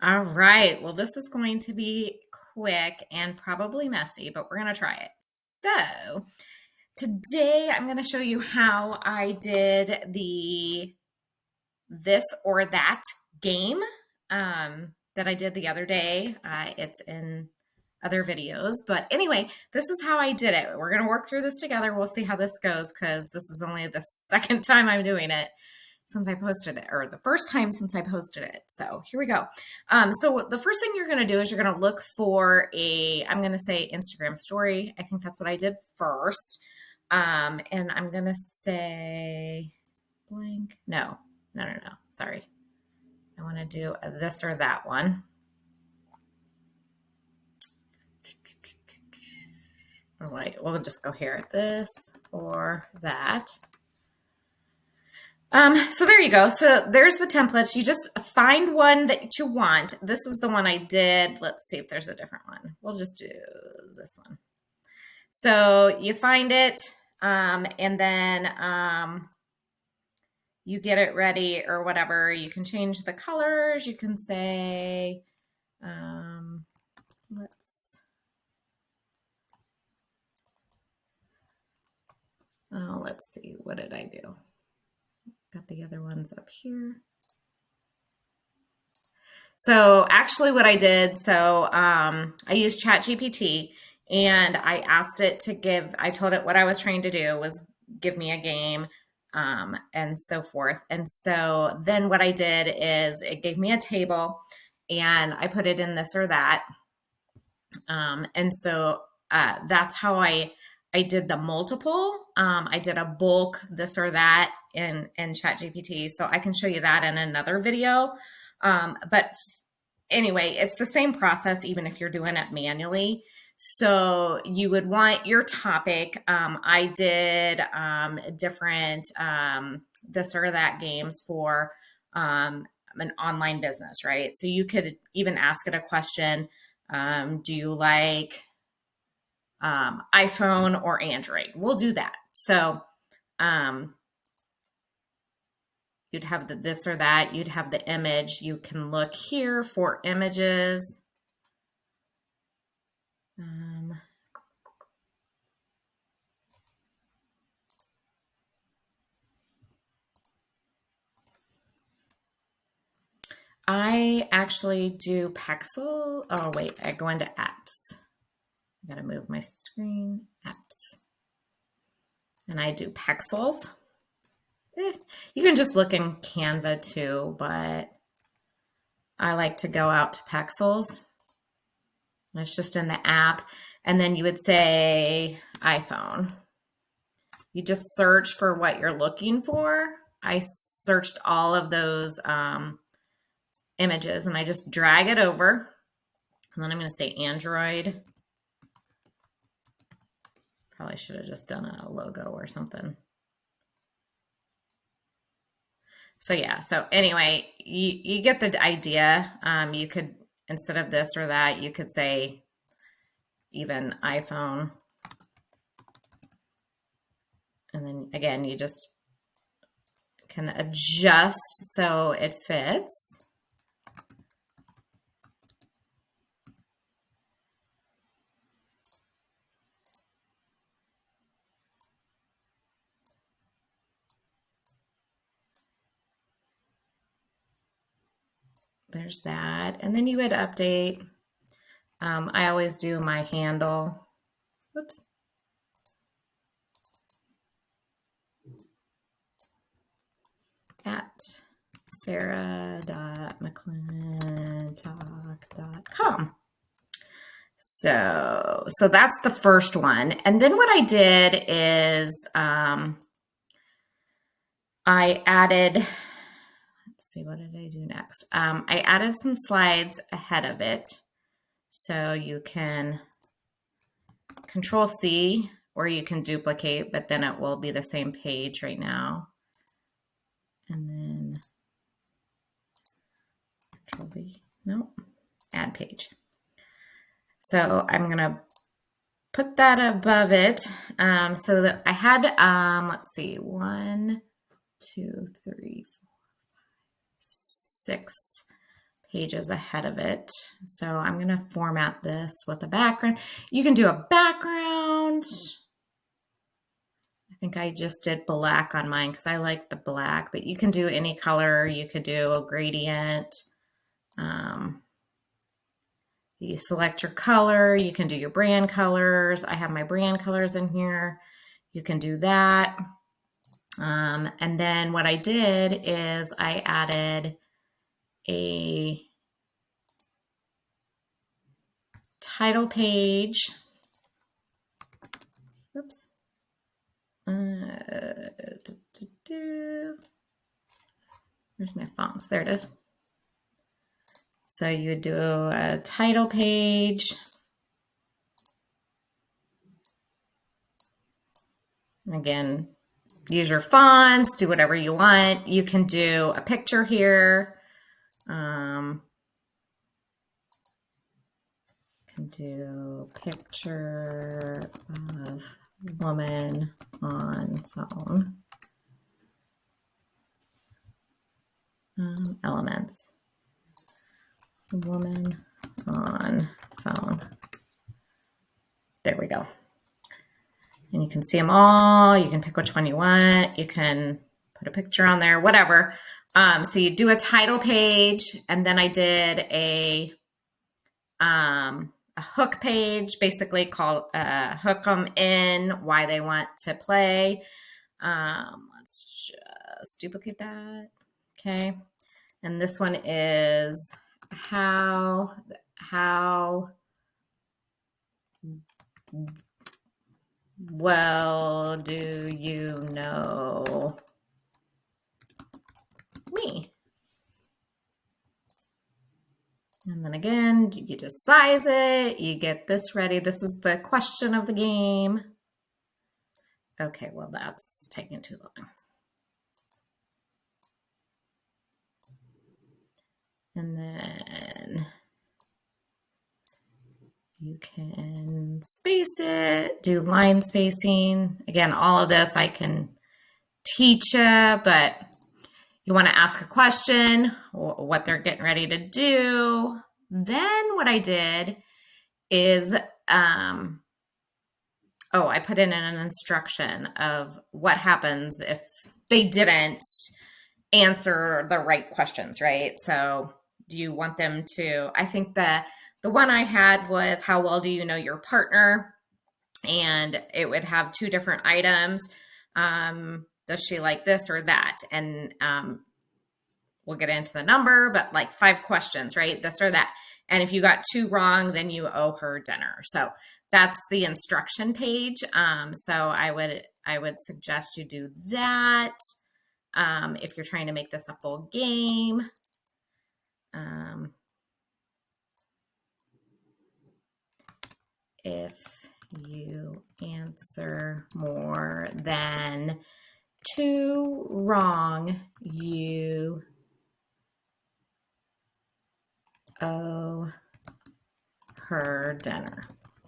All right. Well, this is going to be quick and probably messy, but we're going to try it. So, today I'm going to show you how I did the this or that game that I did the other day. It's in other videos, but anyway, this is how I did it. We're going to work through this together. We'll see how this goes because this is only the second time I'm doing it since I posted it, or the first time since I posted it. So here we go. So the first thing you're going to do is you're going to look for I'm going to say Instagram story. I think that's what I did first. And I'm going to say blank. No. Sorry. I want to do a this or that one. All right, we'll just go here, this or that. So there you go. So there's the templates. You just find one that you want. This is the one I did. Let's see if there's a different one. We'll just do this one. So you find it, and then you get it ready or whatever. You can change the colors. You can say, let's see, what did I do? Got the other ones up here. So actually what I did, I used ChatGPT and I asked it to I told it what I was trying to do was give me a game and so forth. And so then what I did is it gave me a table and I put it in this or that. And so that's how I did the multiple. I did a bulk this or that in ChatGPT. So I can show you that in another video. But anyway, it's the same process, even if you're doing it manually. So you would want your topic. I did different this or that games for an online business, right? So you could even ask it a question. Do you like iPhone or Android? We'll do that. So you'd have the this or that, you'd have the image. You can look here for images. I actually do Pexel. Oh, wait, I go into apps. I gotta move my screen, apps. And I do Pexels. You can just look in Canva too, but I like to go out to Pexels. It's just in the app. And then you would say iPhone. You just search for what you're looking for. I searched all of those images and I just drag it over. And then I'm going to say Android. Probably should have just done a logo or something. So yeah, so anyway, you get the idea. You could, instead of this or that, you could say even iPhone. And then again, you just can adjust so it fits. There's that. And then you would update. I always do my handle. Whoops. At sarah.mcclintock.com. So that's the first one. And then what I did is I added, let's see, what did I do next? I added some slides ahead of it. So you can Control C or you can duplicate, but then it will be the same page right now. And then Control V, nope, add page. So I'm gonna put that above it so that I had, let's see, 1, 2, 3, 4, 5, 6 pages ahead of it. So I'm going to format this with a background. You can do a background. I think I just did black on mine because I like the black, but you can do any color. You could do a gradient. You select your color. You can do your brand colors. I have my brand colors in here. You can do that. And then what I did is I added a title page. Oops. Where's my fonts? There it is. So you would do a title page. Again, use your fonts, do whatever you want. You can do a picture here. Can do picture of woman on phone. Elements. Woman on phone. There we go. And you can see them all. You can pick which one you want. You can put a picture on there, whatever. So you do a title page, and then I did a hook page, basically called hook them in, why they want to play. Let's just duplicate that. Okay. And this one is how well do you know me? And then again, you just size it, you get this ready. This is the question of the game. Okay, well, that's taking too long. And then you can space it, do line spacing. Again, all of this I can teach you, but you want to ask a question, what they're getting ready to do. Then what I did is, I put in an instruction of what happens if they didn't answer the right questions, right? So do you want them to, I think the one I had was, how well do you know your partner? And it would have two different items. Does she like this or that? And we'll get into the number, but like 5 questions, right? This or that. And if you got 2 wrong, then you owe her dinner. So that's the instruction page. So I would suggest you do that if you're trying to make this a full game. If you answer more than 2 wrong, you owe her dinner.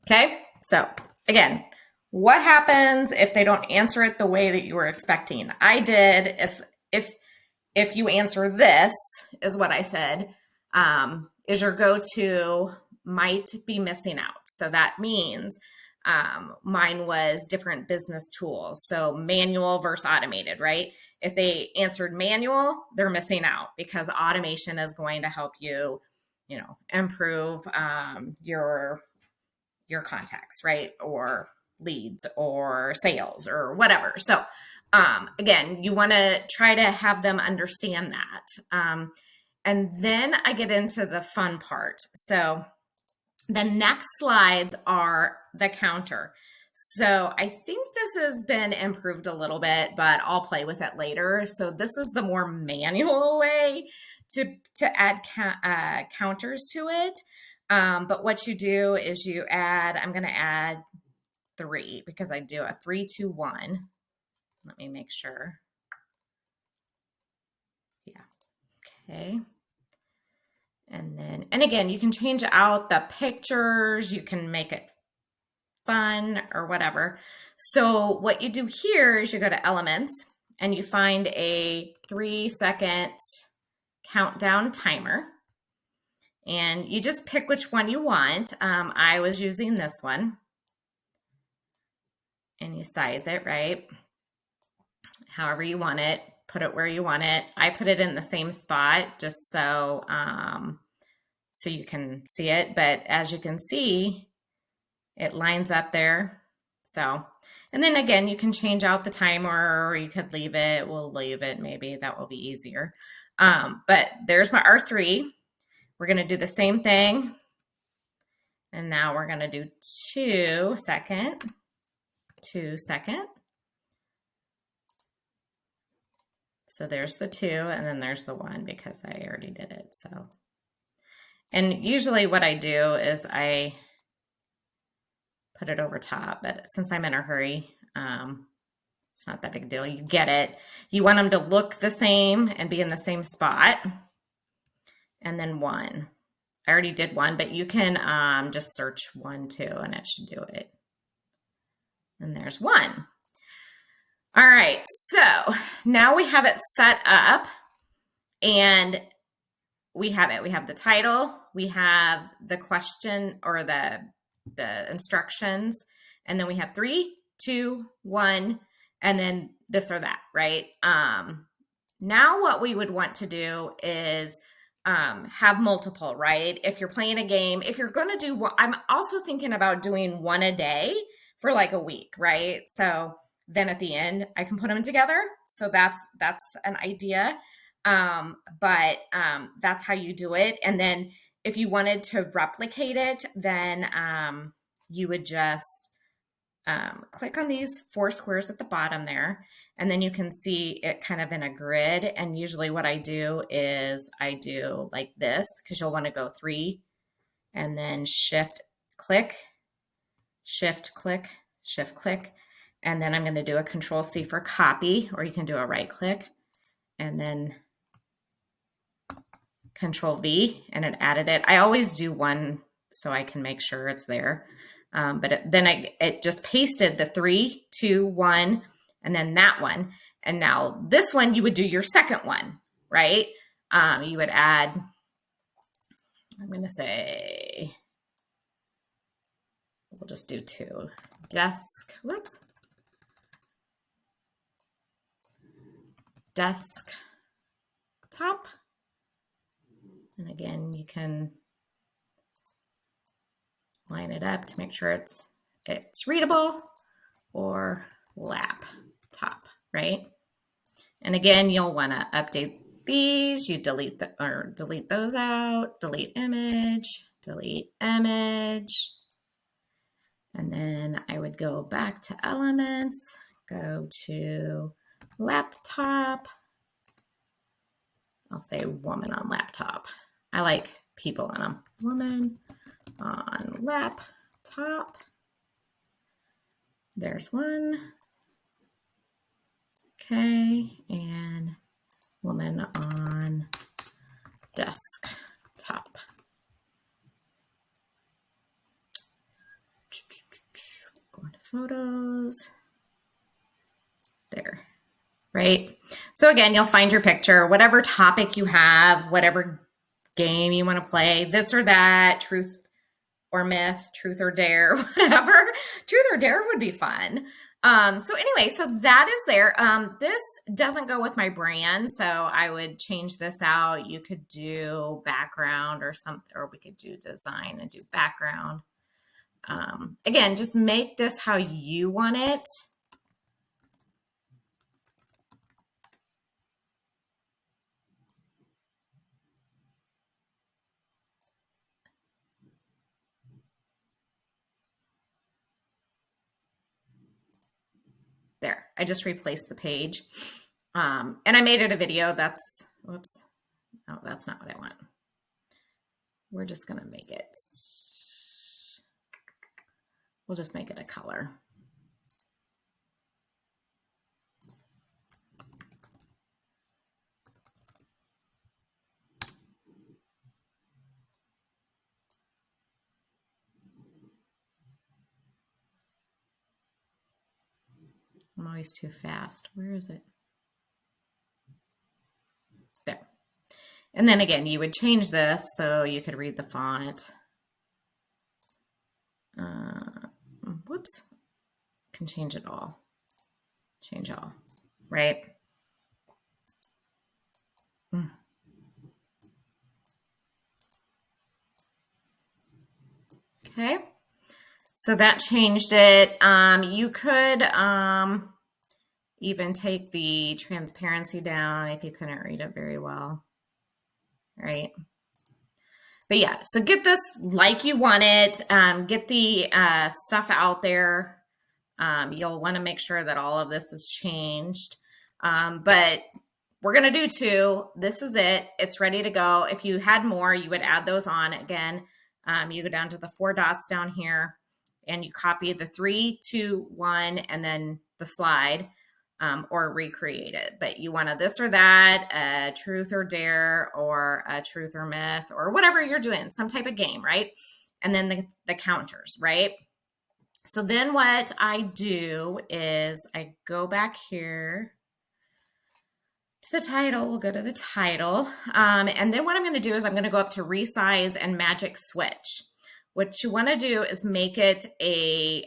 Okay, so again, what happens if they don't answer it the way that you were expecting? I did, if you answer this, is what I said, is your go-to, might be missing out. So that means mine was different business tools. So manual versus automated, right? If they answered manual, they're missing out, because automation is going to help you, improve your contacts, right? Or leads or sales or whatever. So again, you want to try to have them understand that. And then I get into the fun part. So the next slides are the counter. So I think this has been improved a little bit, but I'll play with it later. So this is the more manual way to add counters to it. But what you do is you add, I'm going to add 3 because I do a 3, 2, 1. Let me make sure. Yeah. Okay. And again, you can change out the pictures, you can make it fun or whatever. So what you do here is you go to elements and you find a 3-second countdown timer. And you just pick which one you want. I was using this one. And you size it, right? However you want it. Put it where you want it. I put it in the same spot just so so you can see it. But as you can see, it lines up there. So, and then again, you can change out the timer, or you could leave it. We'll leave it, maybe that will be easier. But there's my R3. We're going to do the same thing. And now we're going to do 2 second, 2 second. So there's the 2, and then there's the 1 because I already did it. So, and usually what I do is I put it over top, but since I'm in a hurry, it's not that big a deal. You get it. You want them to look the same and be in the same spot. And then 1. I already did 1, but you can just search 1, 2, and it should do it. And there's 1. All right, so now we have it set up, and we have it. We have the title, we have the question or the instructions, and then we have 3, 2, 1, and then this or that, right? Now what we would want to do is have multiple, right? If you're playing a game, if you're going to do, I'm also thinking about doing 1 a day for like a week, right? So then at the end, I can put them together. So that's an idea. But that's how you do it. And then if you wanted to replicate it, then you would just click on these 4 squares at the bottom there, and then you can see it kind of in a grid. And usually what I do is I do like this, because you'll want to go 3 and then shift click, shift click, shift click. And then I'm going to do a Control C for copy, or you can do a right click and then Control V, and it added it. I always do 1 so I can make sure it's there. But then it just pasted the 3, 2, 1, and then that one. And now this one, you would do your second one, right? You would add, I'm going to say, we'll just do 2. Desk, whoops. Desk top. And again, you can line it up to make sure it's readable, or laptop, right? And again, you'll want to update these. You delete those out, delete image, and then I would go back to elements, go to laptop. I'll say woman on laptop. I like people on them. Woman on laptop. There's 1. Okay, and woman on desktop. Go into photos. There, right? So again, you'll find your picture, whatever topic you have, whatever game you want to play, this or that, truth or myth, truth or dare, whatever. Truth or dare would be fun. So anyway, so that is there. This doesn't go with my brand, so I would change this out. You could do background or something, or we could do design and do background. Again, just make this how you want it. There, I just replaced the page. And I made it a video. That's, whoops. No, that's not what I want. We're just going to make it, we'll just make it a color. I'm always too fast. Where is it? There. And then again, you would change this so you could read the font. Whoops, can change it all. Change all, right? Okay, so that changed it. You could even take the transparency down if you couldn't read it very well, right? But yeah, so get this like you want it. Get the stuff out there. You'll want to make sure that all of this is changed. But we're going to do 2. This is it. It's ready to go. If you had more, you would add those on. Again, you go down to the 4 dots down here and you copy the 3, 2, 1, and then the slide. Or recreate it. But you want a this or that, a truth or dare, or a truth or myth, or whatever you're doing, some type of game, right? And then the counters, right? So then what I do is I go back here to the title. We'll go to the title. And then what I'm going to do is I'm going to go up to resize and magic switch. What you want to do is make it a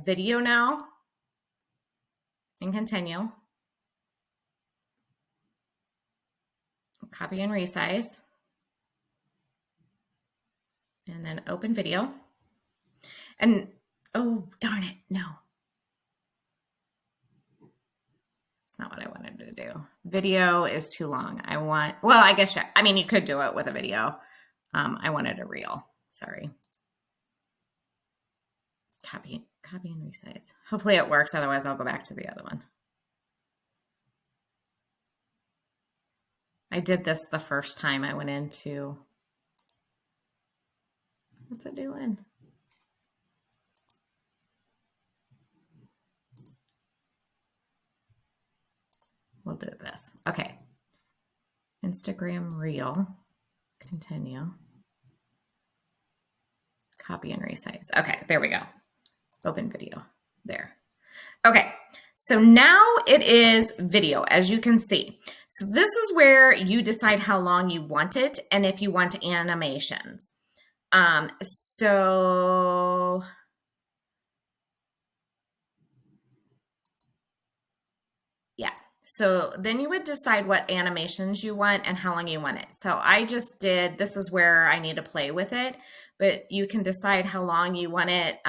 video now. And continue. Copy and resize. And then open video. And, oh, darn it, no. That's not what I wanted to do. Video is too long. Well, I guess, I mean, you could do it with a video. I wanted a reel, sorry. Copy and resize. Hopefully it works, otherwise I'll go back to the other one. I did this the first time I went into, what's it doing? We'll do this. Okay. Instagram reel, continue. Copy and resize. Okay, there we go. Open video, there. Okay, so now it is video, as you can see. So this is where you decide how long you want it and if you want animations. Yeah, so then you would decide what animations you want and how long you want it. So I just did, this is where I need to play with it, but you can decide how long you want it.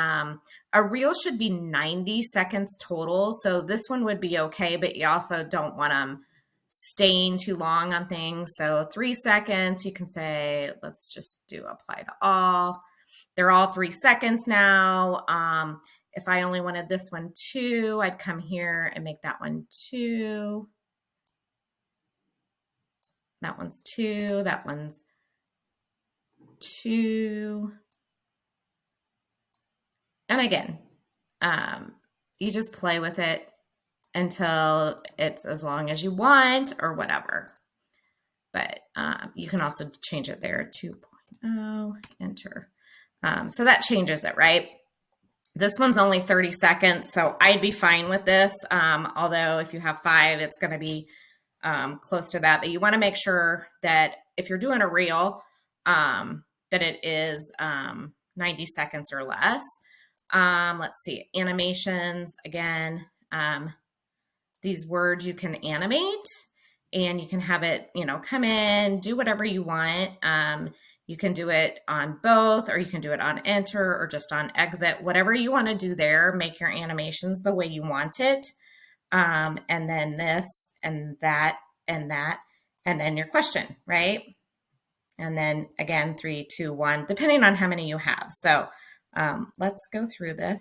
A reel should be 90 seconds total. So this one would be okay, but you also don't want them staying too long on things. So 3 seconds, you can say, let's just do apply to all. They're all 3 seconds now. If I only wanted this one 2, I'd come here and make that one 2. That one's 2, that one's 2. And again, you just play with it until it's as long as you want or whatever. But you can also change it there, 2.0, enter. So that changes it, right? This one's only 30 seconds, so I'd be fine with this. Although if you have 5, it's going to be close to that. But you want to make sure that if you're doing a reel, that it is 90 seconds or less. Let's see, animations, again, these words you can animate and you can have it, come in, do whatever you want. You can do it on both, or you can do it on enter or just on exit, whatever you want to do there, make your animations the way you want it. And then this and that and that, and then your question, right? And then again, 3, 2, 1, depending on how many you have. So let's go through this.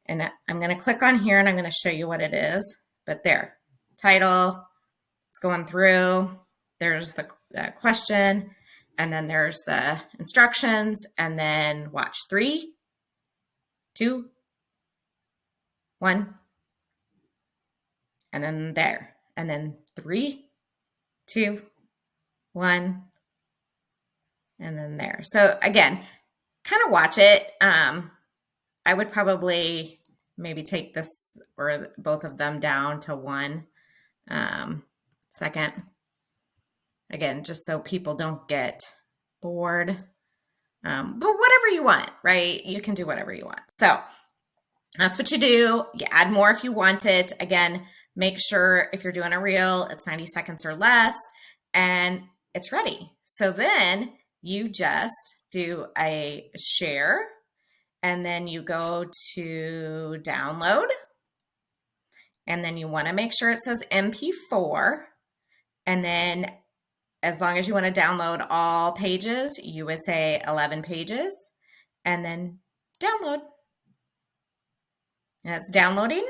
And I'm going to click on here and I'm going to show you what it is. But there, title, it's going through. There's the question. And then there's the instructions, and then watch 3, 2, 1, and then there, and then 3, 2, 1, and then there. So again, kind of watch it. I would probably maybe take this or both of them down to 1 second. again, just so people don't get bored. But whatever you want, right? You can do whatever you want. So that's what you do. You add more if you want it. Again, make sure if you're doing a reel, it's 90 seconds or less, and it's ready. So then you just do a share, and then you go to download, and then you want to make sure it says MP4, and then as long as you want to download all pages, you would say 11 pages, and then download. And it's downloading.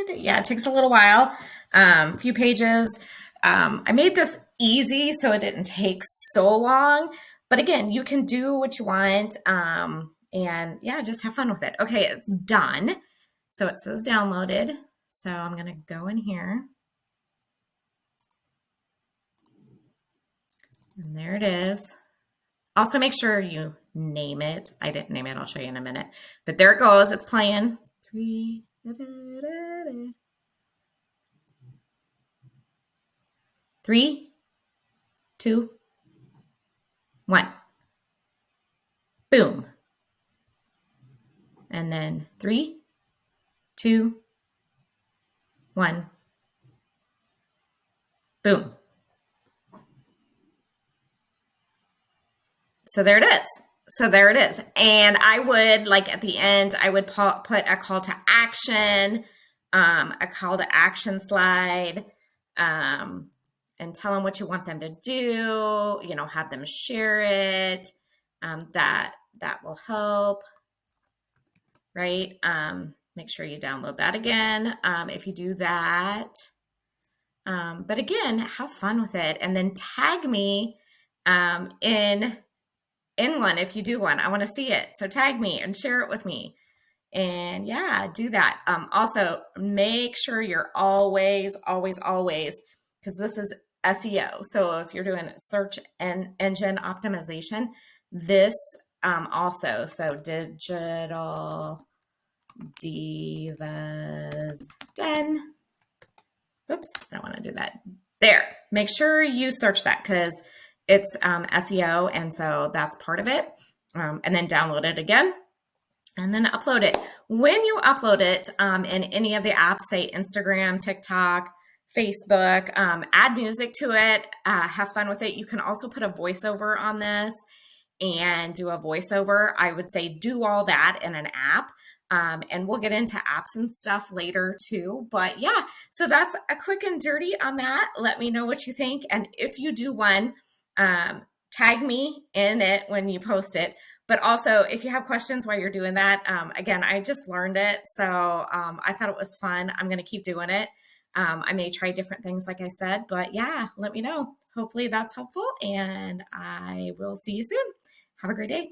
Yeah, it takes a little while. A few pages. I made this easy so it didn't take so long. But again, you can do what you want. And yeah, just have fun with it. Okay, it's done. So it says downloaded. So I'm going to go in here. And there it is. Also, make sure you name it. I didn't name it. I'll show you in a minute. But there it goes. It's playing. 3. 3, 2, 1. Boom. And then 3, 2, 1. Boom. So there it is. So there it is. And I would, like at the end, I would put a call to action slide, and tell them what you want them to do, you know, have them share it. That will help, right? Make sure you download that again if you do that. But again, have fun with it, and then tag me in one if you do one. I want to see it. So tag me and share it with me. And yeah, do that. Also, make sure you're always, because this is SEO. So if you're doing search and engine optimization, this also, so Digital Divas Den. Oops, I don't want to do that. There, make sure you search that because it's SEO, and so that's part of it. And then download it again, and then upload it. When you upload it in any of the apps, say Instagram, TikTok, Facebook, add music to it, have fun with it. You can also put a voiceover on this and do a voiceover. I would say do all that in an app. And we'll get into apps and stuff later too. But yeah, so that's a quick and dirty on that. Let me know what you think. And if you do one, tag me in it when you post it. But also, if you have questions while you're doing that, again, I just learned it. So I thought it was fun. I'm going to keep doing it. I may try different things, like I said. But yeah, let me know. Hopefully that's helpful. And I will see you soon. Have a great day.